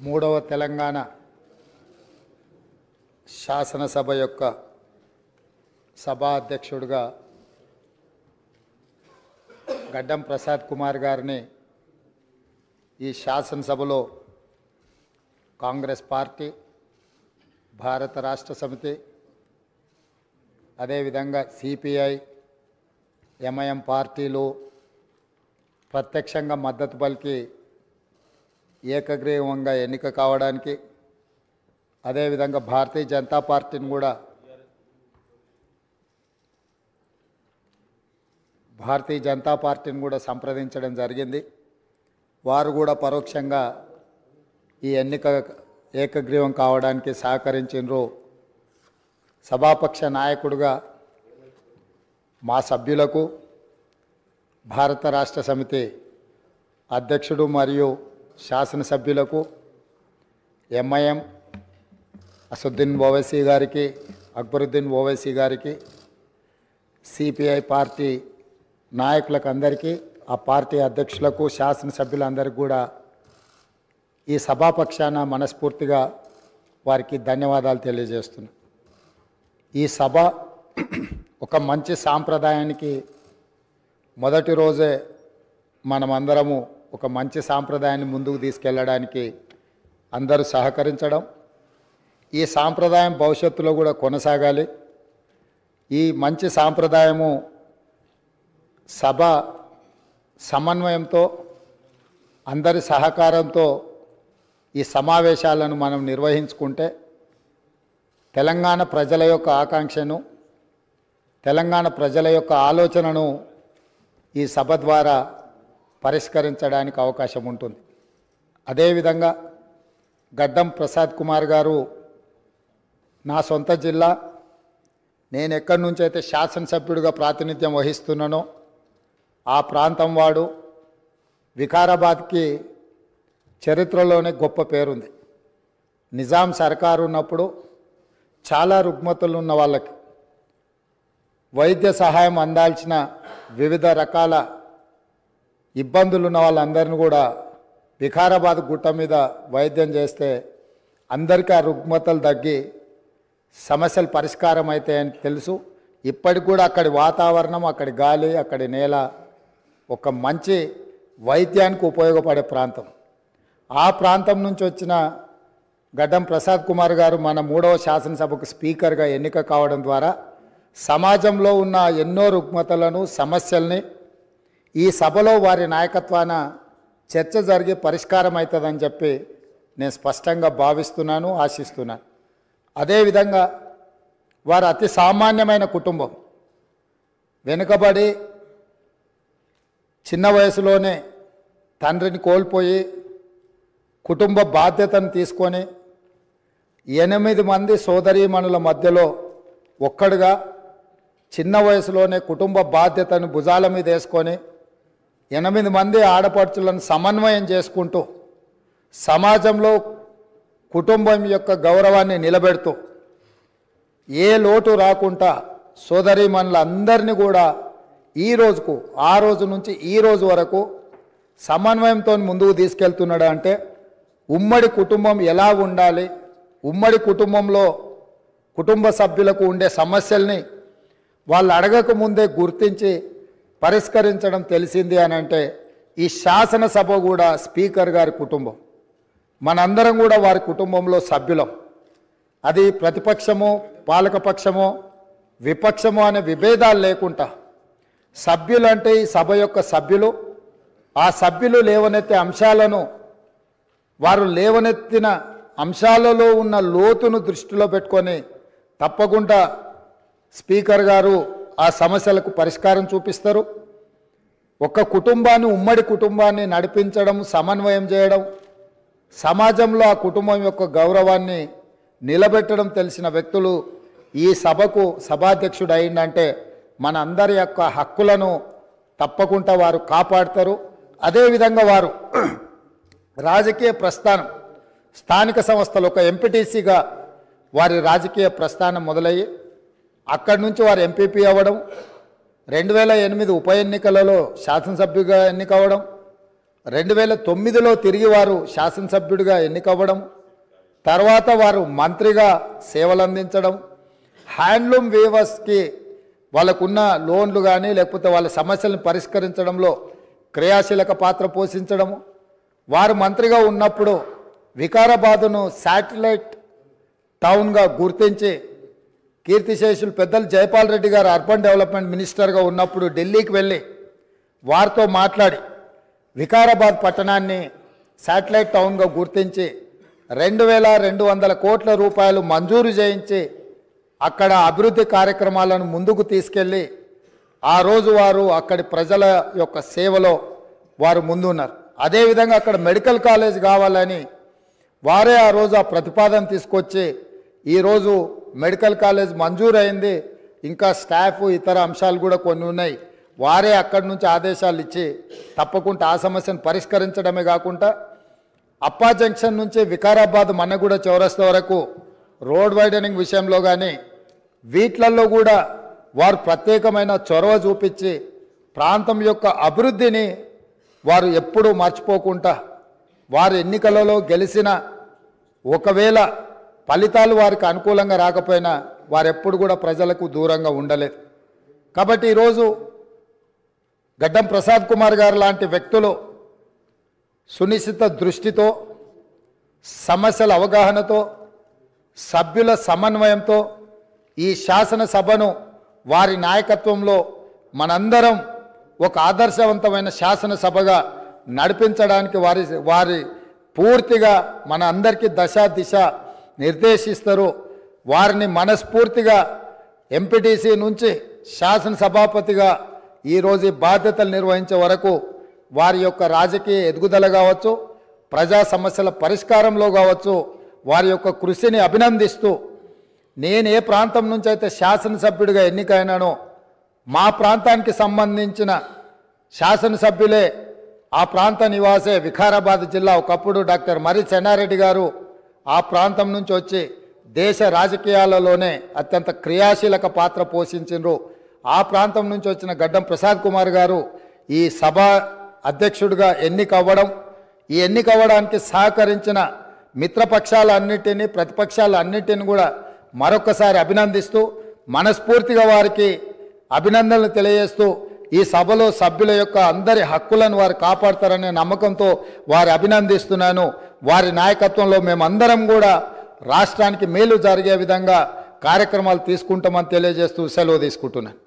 మూడవ తెలంగాణ శాసనసభ యొక్క సభా అధ్యక్షుడిగా గడ్డం ప్రసాద్ కుమార్ గారిని ఈ శాసనసభలో కాంగ్రెస్ పార్టీ, భారత రాష్ట్ర సమితి, అదేవిధంగా సిపిఐ, ఎంఐఎం పార్టీలు ప్రత్యక్షంగా మద్దతు పలికి ఏకగ్రీవంగా ఎన్నిక కావడానికి, అదేవిధంగా భారతీయ జనతా పార్టీని కూడా సంప్రదించడం జరిగింది. వారు కూడా పరోక్షంగా ఈ ఎన్నిక ఏకగ్రీవం కావడానికి సహకరించారు. సభాపక్ష నాయకుడిగా మా సభ్యులకు, భారత రాష్ట్ర సమితి అధ్యక్షుడు మరియు శాసనసభ్యులకు, ఎంఐఎం అసదుద్దీన్ ఓవైసీ గారికి, అక్బరుద్దీన్ ఓవైసీ గారికి, సిపిఐ పార్టీ నాయకులకు అందరికీ, ఆ పార్టీ అధ్యక్షులకు, శాసనసభ్యులందరికీ కూడా ఈ సభాపక్షాన మనస్ఫూర్తిగా వారికి ధన్యవాదాలు తెలియజేస్తున్నాను. ఈ సభ ఒక మంచి సాంప్రదాయానికి మొదటి రోజే మనమందరము ఒక మంచి సాంప్రదాయాన్ని ముందుకు తీసుకెళ్ళడానికి అందరూ సహకరించడం, ఈ సాంప్రదాయం భవిష్యత్తులో కూడా కొనసాగాలి. ఈ మంచి సాంప్రదాయము సభ సమన్వయంతో, అందరి సహకారంతో ఈ సమావేశాలను మనం నిర్వహించుకుంటే తెలంగాణ ప్రజల యొక్క ఆకాంక్షను, తెలంగాణ ప్రజల యొక్క ఆలోచనను ఈ సభ ద్వారా పరిష్కరించడానికి అవకాశం ఉంటుంది. అదేవిధంగా గడ్డం ప్రసాద్ కుమార్ గారు నా సొంత జిల్లా, నేను ఎక్కడి నుంచి అయితే శాసనసభ్యుడిగా ప్రాతినిధ్యం వహిస్తున్నానో ఆ ప్రాంతం వాడు. వికారాబాద్కి చరిత్రలోనే గొప్ప పేరుంది. నిజాం సర్కారు ఉన్నప్పుడు చాలా రుగ్మతలు ఉన్న వాళ్ళకి వైద్య సహాయం అందాల్సిన వివిధ రకాల ఇబ్బందులు ఉన్న వాళ్ళందరినీ కూడా వికారాబాద్ గుట్ట మీద వైద్యం చేస్తే అందరికీ ఆ రుగ్మతలు తగ్గి సమస్యలు పరిష్కారం అవుతాయని తెలుసు. ఇప్పటికి కూడా అక్కడి వాతావరణం, అక్కడి గాలి, అక్కడి నేల ఒక మంచి వైద్యానికి ఉపయోగపడే ప్రాంతం. ఆ ప్రాంతం నుంచి వచ్చిన గడ్డం ప్రసాద్ కుమార్ గారు మన 3వ శాసనసభకు స్పీకర్గా ఎన్నిక కావడం ద్వారా సమాజంలో ఉన్న ఎన్నో రుగ్మతలను, సమస్యల్ని ఈ సభలో వారి నాయకత్వాన చర్చ జరిగి పరిష్కారం అవుతుందని చెప్పి నేను స్పష్టంగా భావిస్తున్నాను, ఆశిస్తున్నాను. అదేవిధంగా వారు అతి సామాన్యమైన కుటుంబం. వెనుకబడి చిన్న వయసులోనే తండ్రిని కోల్పోయి కుటుంబ బాధ్యతను తీసుకొని 8 మంది సోదరీమణుల మధ్యలో ఒక్కడుగా చిన్న వయసులోనే కుటుంబ బాధ్యతను భుజాల మీద వేసుకొని 8 మంది ఆడపడుచులను సమన్వయం చేసుకుంటూ సమాజంలో కుటుంబం యొక్క గౌరవాన్ని నిలబెడుతూ ఏ లోటు రాకుండా సోదరీమణులందరినీ కూడా ఈ రోజుకు, ఆ రోజు నుంచి ఈ రోజు వరకు సమన్వయంతో ముందుకు తీసుకెళ్తున్నాడు. అంటే ఉమ్మడి కుటుంబం ఎలా ఉండాలి, ఉమ్మడి కుటుంబంలో కుటుంబ సభ్యులకు ఉండే సమస్యల్ని వాళ్ళు అడగకముందే గుర్తించి పరిష్కరించడం తెలిసింది అని అంటే ఈ శాసనసభ కూడా స్పీకర్ గారి కుటుంబం. మనందరం కూడా వారి కుటుంబంలో సభ్యులం. అది ప్రతిపక్షమో, పాలకపక్షమో, విపక్షమో అనే విభేదాలు లేకుండా సభ్యులు అంటే ఈ సభ యొక్క సభ్యులు. ఆ సభ్యులు లేవనెత్తే అంశాలను, వారు లేవనెత్తిన అంశాలలో ఉన్న లోతును దృష్టిలో పెట్టుకొని తప్పకుండా స్పీకర్ గారు ఆ సమస్యలకు పరిష్కారం చూపిస్తారు. ఒక కుటుంబాన్ని, ఉమ్మడి కుటుంబాన్ని నడిపించడం, సమన్వయం చేయడం, సమాజంలో ఆ కుటుంబం యొక్క గౌరవాన్ని నిలబెట్టడం తెలిసిన వ్యక్తులు ఈ సభకు సభాధ్యక్షుడు అయిందంటే మన అందరి యొక్క హక్కులను తప్పకుండా వారు కాపాడతారు. అదేవిధంగా వారు రాజకీయ ప్రస్థానం, స్థానిక సంస్థలు ఒక ఎంపీటీసీగా వారి రాజకీయ ప్రస్థానం మొదలయ్యి అక్కడి నుంచి వారు ఎంపీపీ అవ్వడం, 2008 ఉప ఎన్నికలలో శాసనసభ్యుగా ఎన్నికవడం, 2009లో తిరిగి వారు శాసనసభ్యుడిగా ఎన్నికవ్వడం, తర్వాత వారు మంత్రిగా సేవలు అందించడం, హ్యాండ్లూమ్ వీవర్స్కి వాళ్ళకున్న లోన్లు కానీ లేకపోతే వాళ్ళ సమస్యలను పరిష్కరించడంలో క్రియాశీలక పాత్ర పోషించడము, వారు మంత్రిగా ఉన్నప్పుడు వికారాబాదును శాటిలైట్ టౌన్గా గుర్తించి కీర్తిశేషులు పెద్దలు జైపాల్ రెడ్డి గారు అర్బన్ డెవలప్మెంట్ మినిస్టర్గా ఉన్నప్పుడు ఢిల్లీకి వెళ్ళి వారితో మాట్లాడి వికారాబాద్ పట్టణాన్ని శాటిలైట్ టౌన్గా గుర్తించి 2200 కోట్ల రూపాయలు మంజూరు చేయించి అక్కడ అభివృద్ధి కార్యక్రమాలను ముందుకు తీసుకెళ్ళి ఆ రోజు వారు అక్కడి ప్రజల యొక్క సేవలో వారు ముందున్నారు. అదేవిధంగా అక్కడ మెడికల్ కాలేజ్ కావాలని వారే ఆ రోజు ఆ ప్రతిపాదన తీసుకొచ్చి ఈరోజు మెడికల్ కాలేజ్ మంజూరు అయింది. ఇంకా స్టాఫ్ ఇతర అంశాలు కూడా కొన్ని ఉన్నాయి. వారే అక్కడి నుంచి ఆదేశాలు ఇచ్చి తప్పకుండా ఆ సమస్యను పరిష్కరించడమే కాకుండా అప్పా జంక్షన్ నుంచి వికారాబాద్ మన్నగూడ చౌరస్తా వరకు రోడ్ వైడనింగ్ విషయంలో కానీ వీట్లల్లో కూడా వారు ప్రత్యేకమైన చొరవ చూపించి ప్రాంతం యొక్క అభివృద్ధిని వారు ఎప్పుడూ మర్చిపోకుండా వారు ఎన్నికలలో గెలిచిన ఒకవేళ ఫలితాలు వారికి అనుకూలంగా రాకపోయినా వారెప్పుడు కూడా ప్రజలకు దూరంగా ఉండలేదు. కాబట్టి ఈరోజు గడ్డం ప్రసాద్ కుమార్ గారు లాంటి వ్యక్తులు సునిశ్చిత దృష్టితో, సమస్యల అవగాహనతో, సభ్యుల సమన్వయంతో ఈ శాసనసభను వారి నాయకత్వంలో మనందరం ఒక ఆదర్శవంతమైన శాసనసభగా నడిపించడానికి వారి పూర్తిగా మన అందరికీ దశ దిశ నిర్దేశిస్తారు. వారిని మనస్ఫూర్తిగా ఎంపీటీసీ నుంచి శాసనసభాపతిగా ఈరోజు బాధ్యతలు నిర్వహించే వరకు వారి యొక్క రాజకీయ ఎదుగుదల కావచ్చు, ప్రజా సమస్యల పరిష్కారంలో కావచ్చు, వారి యొక్క కృషిని అభినందిస్తూ నేను ఏ ప్రాంతం నుంచి అయితే శాసనసభ్యుడిగా ఎన్నికైనానో మా ప్రాంతానికి సంబంధించిన శాసనసభ్యులే ఆ ప్రాంత నివాసే వికారాబాద్ జిల్లా ఒకప్పుడు డాక్టర్ మర్రి చెన్నారెడ్డి గారు ఆ ప్రాంతం నుంచి వచ్చి దేశ రాజకీయాలలోనే అత్యంత క్రియాశీలక పాత్ర పోషించారు. ఆ ప్రాంతం నుంచి వచ్చిన గడ్డం ప్రసాద్ కుమార్ గారు ఈ సభ అధ్యక్షుడిగా ఎన్నికవ్వడం, ఈ ఎన్నికవ్వడానికి సహకరించిన మిత్రపక్షాలన్నిటినీ ప్రతిపక్షాలన్నిటిని కూడా మరొకసారి అభినందిస్తూ మనస్ఫూర్తిగా వారికి అభినందనలు తెలియజేస్తూ ఈ సభలో సభ్యుల యొక్క అందరి హక్కులను వారు కాపాడతారనే నమ్మకంతో వారి అభినందిస్తున్నాను. వారి నాయకత్వంలో మేమందరం కూడా రాష్ట్రానికి మేలు జరిగే విధంగా కార్యక్రమాలు తీసుకుంటామని తెలియజేస్తూ సెలవు తీసుకుంటున్నాను.